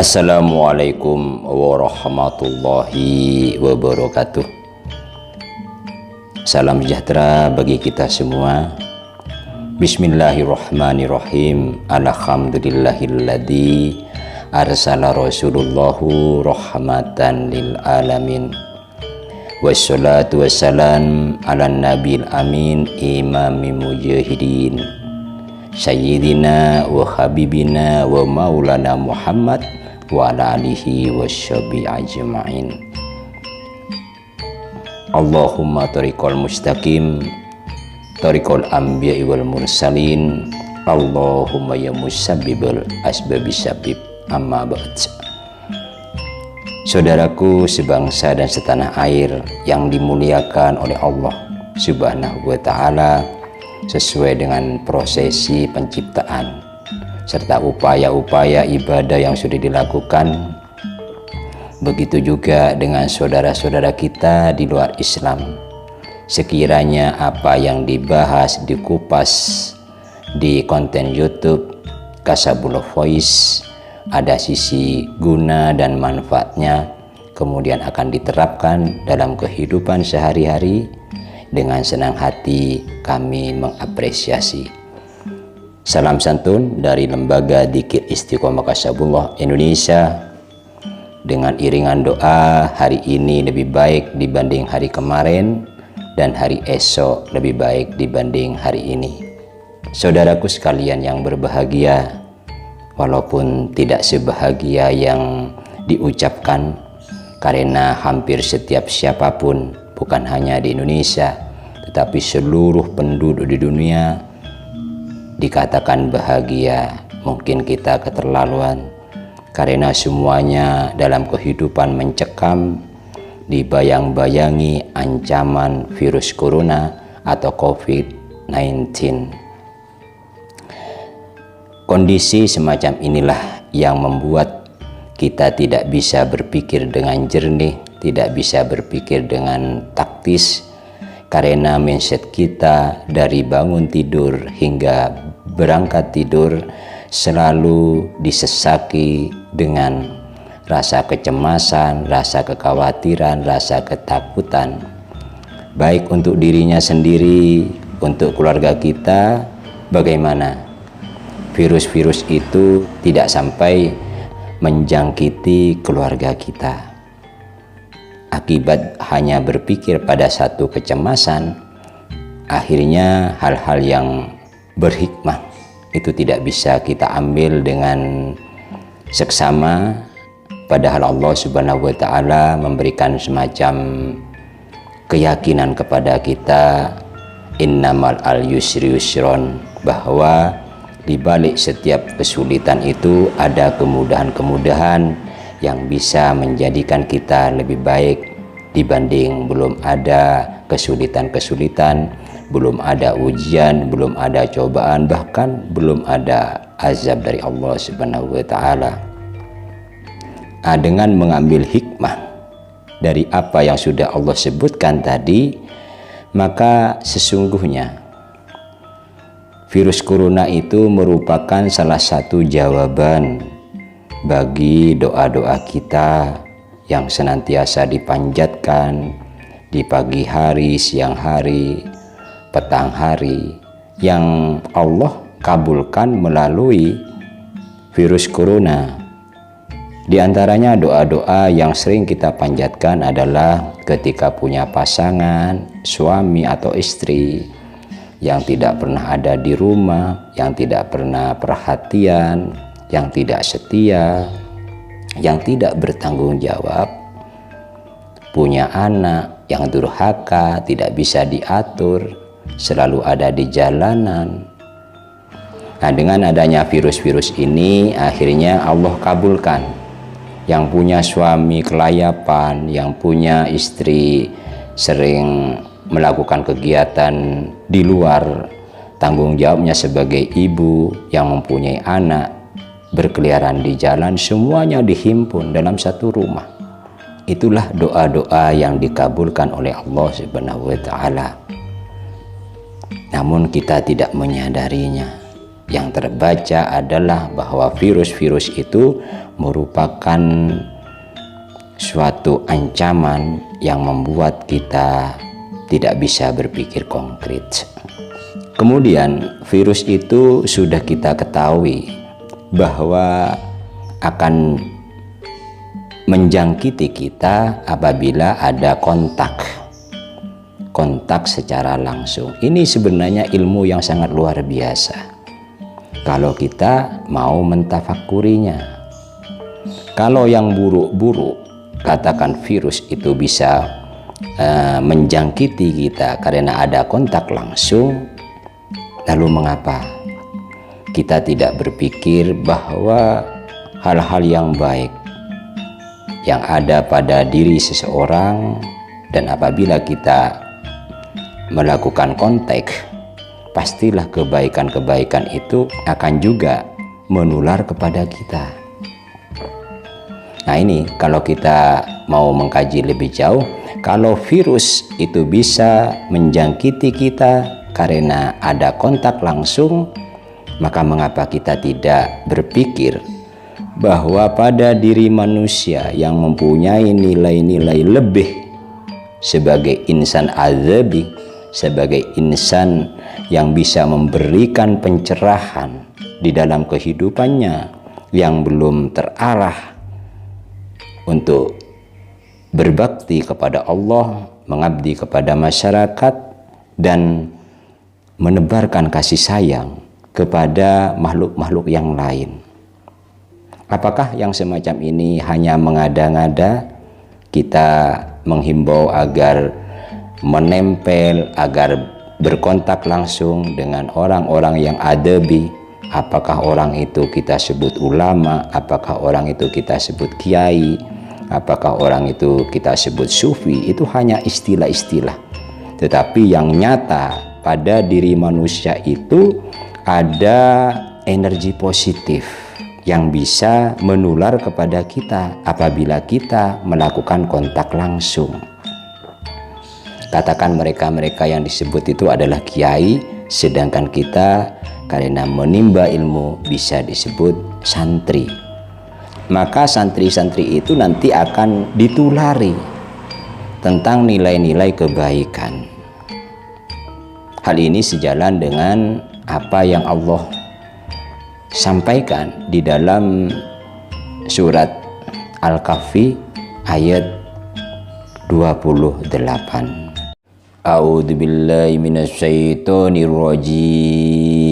Assalamualaikum warahmatullahi wabarakatuh. Salam sejahtera bagi kita semua. Bismillahirrahmanirrahim. Alhamdulillahilladzi arsala rasulullahu rahmatan lil alamin. Wassalatu wassalam ala nabil amin imami mujahidin Sayyidina wa habibina wa maulana Muhammad wa ala alihi wa syabi ajma'in. Allahumma tariqal mustaqim tariqal anbiya'i wal mursalin. Allahumma ya musabbibul asbabi sabib. Amma ba'd. Saudaraku sebangsa dan setanah air yang dimuliakan oleh Allah Subhanahu wa ta'ala, sesuai dengan prosesi penciptaan serta upaya-upaya ibadah yang sudah dilakukan, begitu juga dengan saudara-saudara kita di luar Islam. Sekiranya apa yang dibahas, dikupas di konten YouTube Kasabul Voice ada sisi guna dan manfaatnya, kemudian akan diterapkan dalam kehidupan sehari-hari, dengan senang hati kami mengapresiasi. Salam santun dari Lembaga Dzikir Istiqomah Kasabullah Indonesia, dengan iringan doa hari ini lebih baik dibanding hari kemarin dan hari esok lebih baik dibanding hari ini. Saudaraku sekalian yang berbahagia, walaupun tidak sebahagia yang diucapkan, karena hampir setiap siapapun, bukan hanya di Indonesia tetapi seluruh penduduk di dunia dikatakan bahagia, mungkin kita keterlaluan, karena semuanya dalam kehidupan mencekam, dibayang-bayangi ancaman virus corona atau COVID-19. Kondisi semacam inilah yang membuat kita tidak bisa berpikir dengan jernih, tidak bisa berpikir dengan taktis, karena mindset kita dari bangun tidur hingga berangkat tidur selalu disesaki dengan rasa kecemasan, rasa kekhawatiran, rasa ketakutan, baik untuk dirinya sendiri, untuk keluarga kita. Bagaimana virus-virus itu tidak sampai menjangkiti keluarga kita? Akibat hanya berpikir pada satu kecemasan, akhirnya hal-hal yang berhikmah itu tidak bisa kita ambil dengan seksama, padahal Allah Subhanahu wa ta'ala memberikan semacam keyakinan kepada kita, innamal al yusri yusron, bahwa di balik setiap kesulitan itu ada kemudahan-kemudahan yang bisa menjadikan kita lebih baik dibanding belum ada kesulitan-kesulitan, belum ada ujian, belum ada cobaan, bahkan belum ada azab dari Allah Subhanahu wa ta'ala. Dengan mengambil hikmah dari apa yang sudah Allah sebutkan tadi, maka sesungguhnya virus corona itu merupakan salah satu jawaban bagi doa-doa kita yang senantiasa dipanjatkan di pagi hari, siang hari, petang hari, yang Allah kabulkan melalui virus corona. Di antaranya doa-doa yang sering kita panjatkan adalah ketika punya pasangan, suami atau istri yang tidak pernah ada di rumah, yang tidak pernah perhatian, yang tidak setia, yang tidak bertanggung jawab, punya anak yang durhaka, tidak bisa diatur, selalu ada di jalanan. Dengan adanya virus-virus ini, akhirnya Allah kabulkan. Yang punya suami kelayapan, yang punya istri sering melakukan kegiatan di luar tanggung jawabnya sebagai ibu, yang mempunyai anak berkeliaran di jalan, semuanya dihimpun dalam satu rumah. Itulah doa-doa yang dikabulkan oleh Allah Subhanahu wa ta'ala. Namun kita tidak menyadarinya. yang terbaca adalah bahwa virus-virus itu merupakan suatu ancaman yang membuat kita tidak bisa berpikir konkret. Kemudian virus itu sudah kita ketahui bahwa akan menjangkiti kita apabila ada kontak secara langsung. Ini sebenarnya ilmu yang sangat luar biasa kalau kita mau mentafakurinya. Kalau yang buruk-buruk, katakan virus itu bisa menjangkiti kita karena ada kontak langsung, lalu mengapa kita tidak berpikir bahwa hal-hal yang baik yang ada pada diri seseorang, dan apabila kita melakukan kontak, pastilah kebaikan-kebaikan itu akan juga menular kepada kita. Nah, ini kalau kita mau mengkaji lebih jauh, kalau virus itu bisa menjangkiti kita karena ada kontak langsung, maka mengapa kita tidak berpikir bahwa pada diri manusia yang mempunyai nilai-nilai lebih sebagai insan azabi, sebagai insan yang bisa memberikan pencerahan di dalam kehidupannya yang belum terarah untuk berbakti kepada Allah, mengabdi kepada masyarakat, dan menebarkan kasih sayang kepada makhluk-makhluk yang lain. Apakah yang semacam ini hanya mengada-ngada? Kita menghimbau agar menempel, agar berkontak langsung dengan orang-orang yang adabi. Apakah orang itu kita sebut ulama? Apakah orang itu kita sebut kiai? Apakah orang itu kita sebut sufi? Itu hanya istilah-istilah. Tetapi yang nyata pada diri manusia itu ada energi positif yang bisa menular kepada kita apabila kita melakukan kontak langsung. Katakan mereka-mereka yang disebut itu adalah kiai, sedangkan kita karena menimba ilmu bisa disebut santri. Maka santri-santri itu nanti akan ditulari tentang nilai-nilai kebaikan. Hal ini sejalan dengan apa yang Allah sampaikan di dalam surat Al-Kahfi ayat 28. A'udzu billahi minasyaitonir rajim.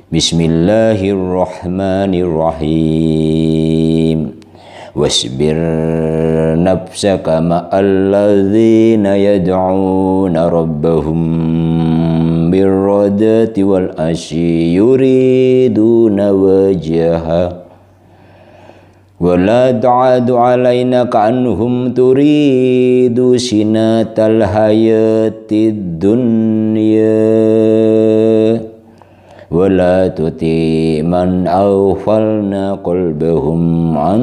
Bismillahirrahmanirrahim. Wasbir nafsaka ma'alladzina yad'una rabbahum birradati wal asyi yuriduna wajha wala ta'adu alaina ka'anhum turidu sinatal hayatid dunya wala tuti man aghfalna qalbahum an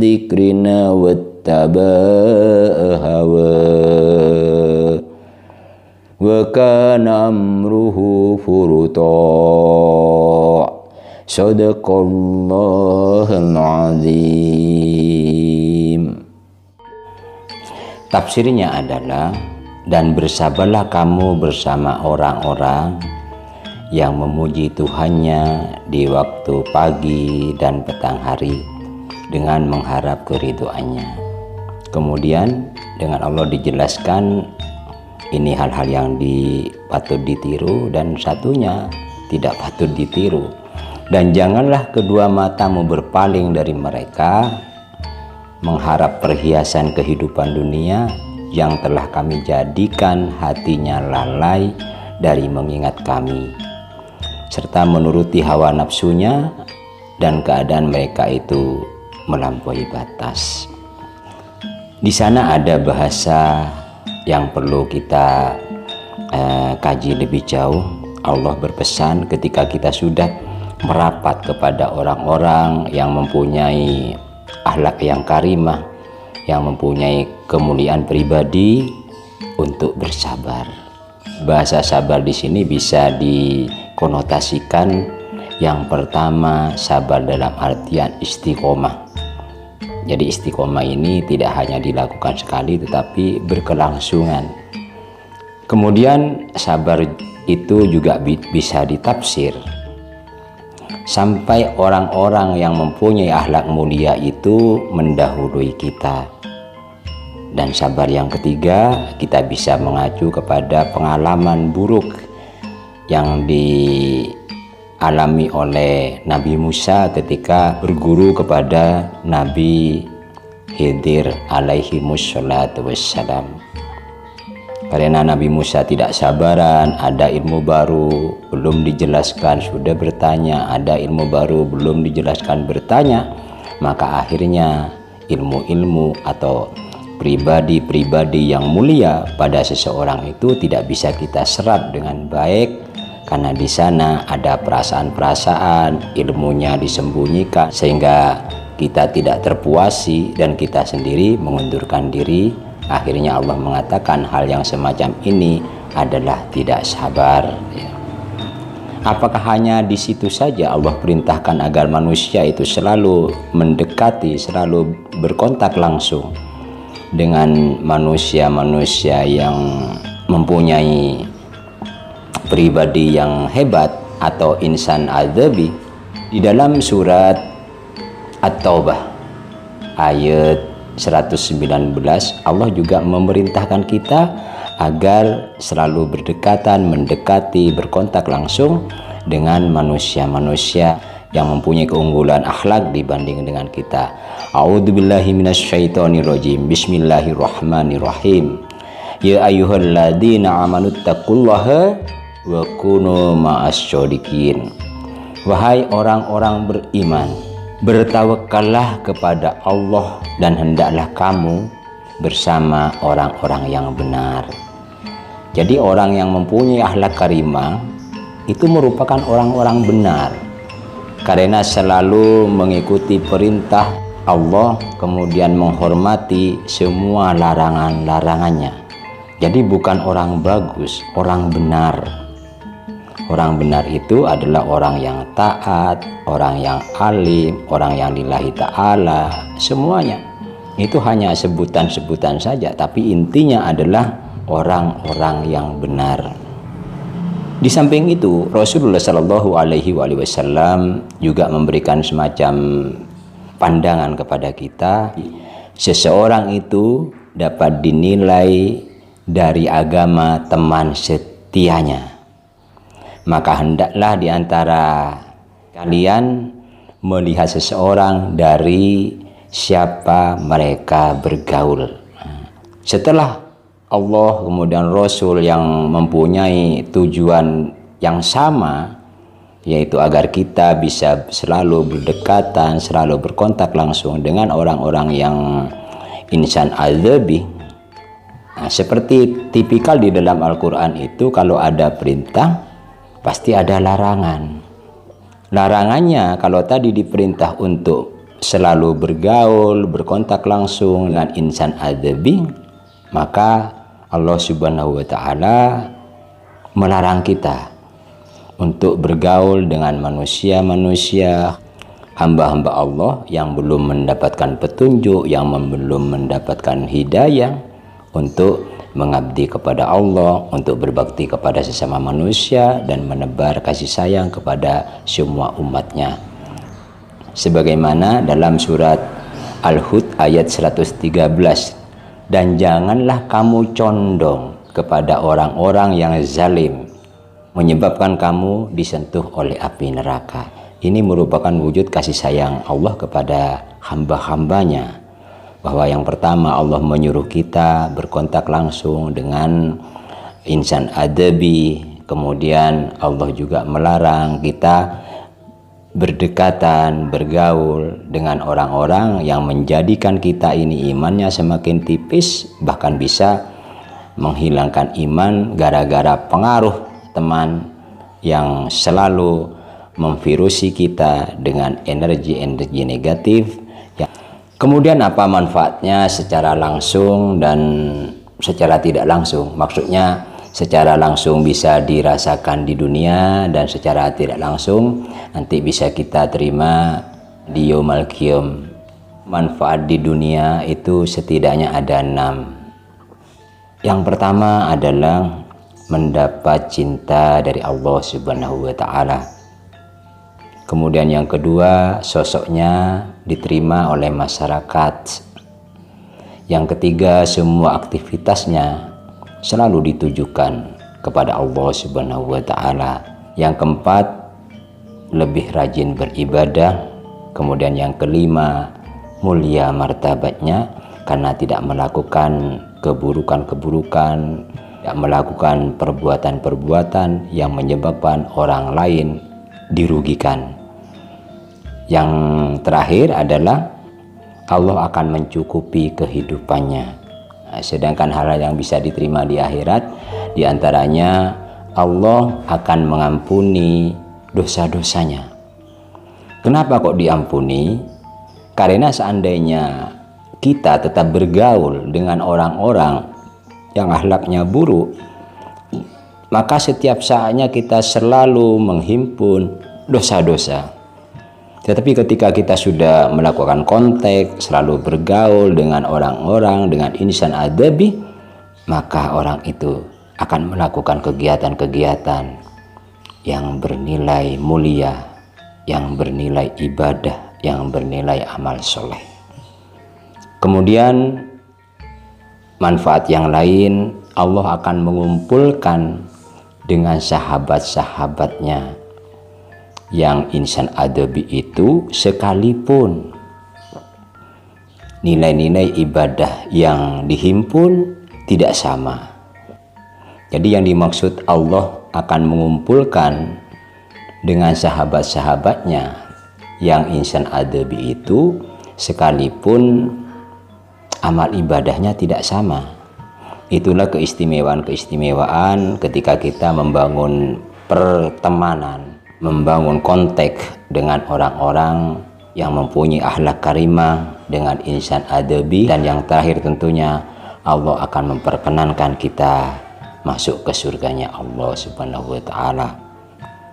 dzikrina wattaba'a hawa wa kana amruhu furuta. Shadaqallahul azim. Tafsirnya adalah, dan bersabarlah kamu bersama orang-orang yang memuji Tuhannya di waktu pagi dan petang hari dengan mengharap keridhoannya. Kemudian dengan Allah dijelaskan ini hal-hal yang patut ditiru dan satunya tidak patut ditiru. Dan janganlah kedua matamu berpaling dari mereka mengharap perhiasan kehidupan dunia yang telah kami jadikan hatinya lalai dari mengingat kami, serta menuruti hawa nafsunya, dan keadaan mereka itu melampaui batas. Di sana ada bahasa yang perlu kita kaji lebih jauh. Allah berpesan ketika kita sudah merapat kepada orang-orang yang mempunyai akhlak yang karimah, yang mempunyai kemuliaan pribadi, untuk bersabar. Bahasa sabar di sini bisa dikonotasikan yang pertama sabar dalam artian istiqomah. Jadi istiqomah ini tidak hanya dilakukan sekali tetapi berkelangsungan. Kemudian sabar itu juga bisa ditafsir sampai orang-orang yang mempunyai akhlak mulia itu mendahului kita. Dan sabar yang ketiga, kita bisa mengacu kepada pengalaman buruk yang dialami oleh Nabi Musa ketika berguru kepada Nabi Khidir alaihi wassalatu wassalam. Karena Nabi Musa tidak sabaran, ada ilmu baru belum dijelaskan sudah bertanya, ada ilmu baru belum dijelaskan bertanya, maka akhirnya ilmu-ilmu atau pribadi-pribadi yang mulia pada seseorang itu tidak bisa kita serap dengan baik karena di sana ada perasaan-perasaan, ilmunya disembunyikan sehingga kita tidak terpuasi dan kita sendiri mengundurkan diri. Akhirnya Allah mengatakan hal yang semacam ini adalah tidak sabar. Apakah hanya di situ saja Allah perintahkan agar manusia itu selalu mendekati, selalu berkontak langsung dengan manusia-manusia yang mempunyai pribadi yang hebat atau insan adzabi? Di dalam surat At-Taubah ayat 119 Allah juga memerintahkan kita agar selalu berdekatan, mendekati, berkontak langsung dengan manusia-manusia yang mempunyai keunggulan akhlak dibanding dengan kita. A'udzubillahi minasyaitonirrajim. Bismillahirrahmanirrahim. Ya ayyuhalladzina amanuttaqullaha wa kunu ma'asyodiqin. Wahai orang-orang beriman, bertawakallah kepada Allah dan hendaklah kamu bersama orang-orang yang benar. Jadi orang yang mempunyai akhlak karimah itu merupakan orang-orang benar karena selalu mengikuti perintah Allah, kemudian menghormati semua larangan-larangannya. Jadi bukan orang bagus, orang benar. Orang benar itu adalah orang yang taat, orang yang alim, orang yang lillahi ta'ala, semuanya. Itu hanya sebutan-sebutan saja, tapi intinya adalah orang-orang yang benar. Di samping itu, Rasulullah Shallallahu Alaihi Wasallam juga memberikan semacam pandangan kepada kita. Seseorang itu dapat dinilai dari agama teman setianya. Maka hendaklah di antara kalian melihat seseorang dari siapa mereka bergaul. Setelah Allah kemudian Rasul yang mempunyai tujuan yang sama, yaitu agar kita bisa selalu berdekatan, selalu berkontak langsung dengan orang-orang yang insan adzabi. Seperti tipikal di dalam Al-Quran itu, kalau ada perintah pasti ada larangan. Larangannya kalau tadi diperintah untuk selalu bergaul, berkontak langsung dengan insan adzabi, maka Allah Subhanahu wa Ta'ala melarang kita untuk bergaul dengan manusia-manusia, hamba-hamba Allah yang belum mendapatkan petunjuk, yang belum mendapatkan hidayah untuk mengabdi kepada Allah, untuk berbakti kepada sesama manusia dan menebar kasih sayang kepada semua umatnya. Sebagaimana dalam surat Al-Hud ayat 113, dan janganlah kamu condong kepada orang-orang yang zalim, menyebabkan kamu disentuh oleh api neraka. Ini merupakan wujud kasih sayang Allah kepada hamba-hambanya, bahwa yang pertama Allah menyuruh kita berkontak langsung dengan insan adzabi, kemudian Allah juga melarang kita berdekatan, bergaul dengan orang-orang yang menjadikan kita ini imannya semakin tipis, bahkan bisa menghilangkan iman gara-gara pengaruh teman yang selalu memvirusi kita dengan energi-energi negatif. Kemudian apa manfaatnya secara langsung dan secara tidak langsung? Maksudnya secara langsung bisa dirasakan di dunia, dan secara tidak langsung nanti bisa kita terima di yaumul qiyam. Manfaat di dunia itu setidaknya ada 6. Yang pertama adalah mendapat cinta dari Allah Subhanahu wa Ta'ala. Kemudian yang kedua, sosoknya diterima oleh masyarakat. Yang ketiga, semua aktivitasnya selalu ditujukan kepada Allah Subhanahu wa Ta'ala. Yang keempat, lebih rajin beribadah. Kemudian yang kelima, mulia martabatnya karena tidak melakukan keburukan-keburukan, tidak melakukan perbuatan-perbuatan yang menyebabkan orang lain dirugikan. Yang terakhir adalah Allah akan mencukupi kehidupannya. Sedangkan hal yang bisa diterima di akhirat, diantaranya Allah akan mengampuni dosa-dosanya. Kenapa kok diampuni? Karena seandainya kita tetap bergaul dengan orang-orang yang akhlaknya buruk, maka setiap saatnya kita selalu menghimpun dosa-dosa. Tetapi ketika kita sudah melakukan kontak, selalu bergaul dengan orang-orang, dengan insan adabi, maka orang itu akan melakukan kegiatan-kegiatan yang bernilai mulia, yang bernilai ibadah, yang bernilai amal soleh. Kemudian manfaat yang lain, Allah akan mengumpulkan dengan sahabat-sahabatnya yang insan adabi itu, sekalipun nilai-nilai ibadah yang dihimpun tidak sama. Jadi yang dimaksud Allah akan mengumpulkan dengan sahabat-sahabatnya yang insan adabi itu, sekalipun amal ibadahnya tidak sama. Itulah keistimewaan-keistimewaan ketika kita membangun pertemanan, membangun kontak dengan orang-orang yang mempunyai akhlak karimah, dengan insan adabi. Dan yang terakhir tentunya Allah akan memperkenankan kita masuk ke surganya Allah Subhanahu wa Ta'ala.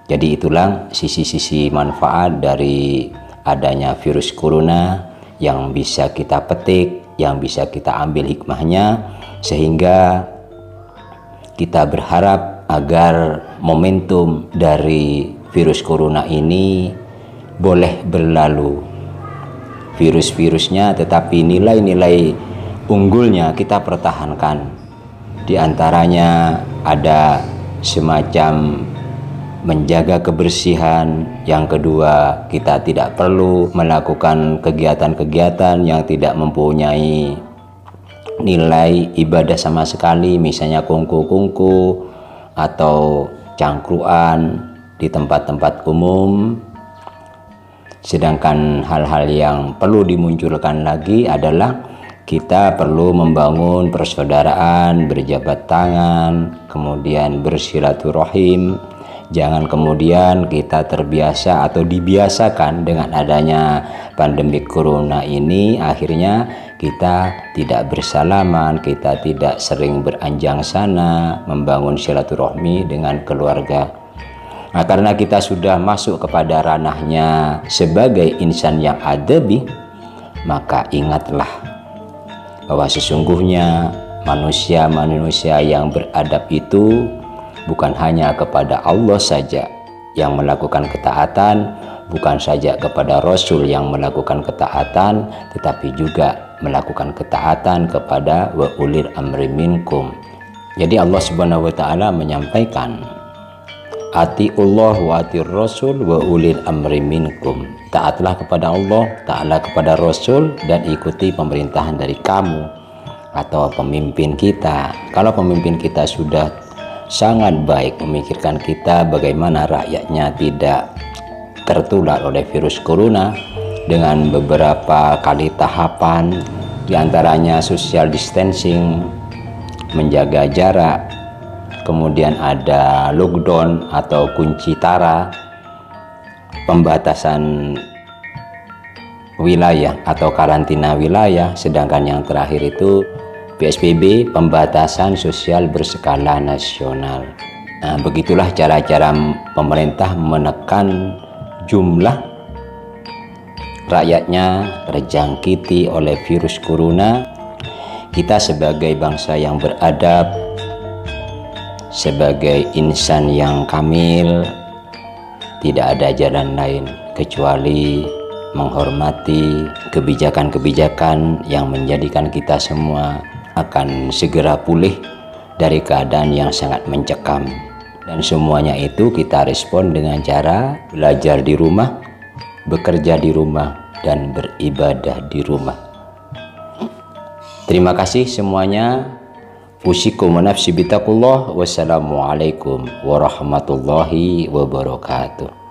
Jadi itulah sisi-sisi manfaat dari adanya virus corona yang bisa kita petik, yang bisa kita ambil hikmahnya, sehingga kita berharap agar momentum dari virus corona ini boleh berlalu, virus-virusnya, tetapi nilai-nilai unggulnya kita pertahankan. Di antaranya ada semacam menjaga kebersihan. Yang kedua, kita tidak perlu melakukan kegiatan-kegiatan yang tidak mempunyai nilai ibadah sama sekali, misalnya kungku-kungku atau cangkruan di tempat-tempat umum. Sedangkan hal-hal yang perlu dimunculkan lagi adalah kita perlu membangun persaudaraan, berjabat tangan, kemudian bersilaturahim. Jangan kemudian kita terbiasa atau dibiasakan dengan adanya pandemi corona ini, akhirnya kita tidak bersalaman, kita tidak sering beranjang sana, membangun silaturahmi dengan keluarga. Nah, karena kita sudah masuk kepada ranahnya sebagai insan yang adabi, maka ingatlah bahwa sesungguhnya manusia-manusia yang beradab itu bukan hanya kepada Allah saja yang melakukan ketaatan, bukan saja kepada Rasul yang melakukan ketaatan, tetapi juga melakukan ketaatan kepada wa ulir amri minkum. Jadi Allah Subhanahu wa Ta'ala menyampaikan, atiullah wa atir Rasul wa ulir amri minkum. Taatlah kepada Allah, taatlah kepada Rasul, dan ikuti pemerintahan dari kamu atau pemimpin kita. Kalau pemimpin kita sudah sangat baik memikirkan kita bagaimana rakyatnya tidak tertular oleh virus corona dengan beberapa kali tahapan, diantaranya social distancing, menjaga jarak, kemudian ada lockdown atau kunci tara, pembatasan wilayah atau karantina wilayah, sedangkan yang terakhir itu PSBB, pembatasan sosial berskala nasional. Nah, begitulah cara-cara pemerintah menekan jumlah rakyatnya terjangkiti oleh virus corona. Kita sebagai bangsa yang beradab, sebagai insan yang kamil, tidak ada jalan lain kecuali menghormati kebijakan-kebijakan yang menjadikan kita semua akan segera pulih dari keadaan yang sangat mencekam. Dan semuanya itu kita respon dengan cara belajar di rumah, bekerja di rumah, dan beribadah di rumah. Terima kasih semuanya. Usikum wa nafsi bitaqullah. Wassalamualaikum warahmatullahi wabarakatuh.